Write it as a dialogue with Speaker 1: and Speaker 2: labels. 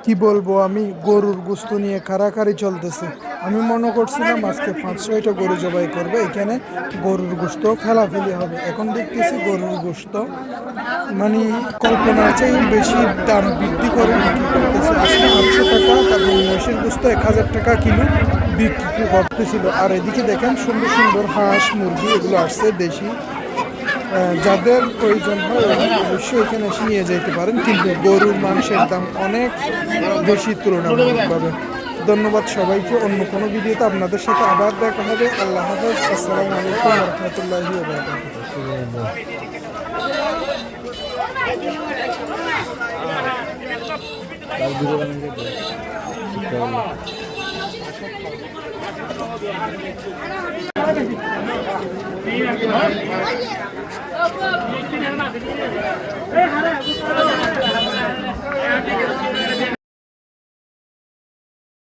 Speaker 1: কি বলবো, আমি গরুর গোস্ত নিয়ে কারাকারি চলতেছে। আমি মনে করছিলাম আজকে 5-6টা গরু জবাই করবে, এখানে গরুর গোস্ত ফেলাফেলি হবে। এখন দেখতেছি গরুর গোস্ত মানে কল্পনার চেয়ে বেশি দাম বৃদ্ধি করে বিক্রি করতেছে। আজকে 800 টাকা, তারপর মহিষের গোস্ত 1000 টাকা কিলো বিক্রি করতেছিল। আর এদিকে দেখেন সুন্দর সুন্দর হাঁস মুরগি এগুলো আসছে দেশি। যাদের প্রয়োজন হয় অবশ্যই এখানে এসে নিয়ে যেতে পারেন, কিন্তু গরুর মাংসের দাম অনেক বেশি তুলনামূলকভাবে। ধন্যবাদ সবাইকে। অন্য কোনো ভিডিওতে আপনাদের সাথে আবার দেখা হবে। আল্লাহ হাফেজ। আসসালামু আলাইকুম রহমতুল্লাহি ওয়া বারাকাতুহু।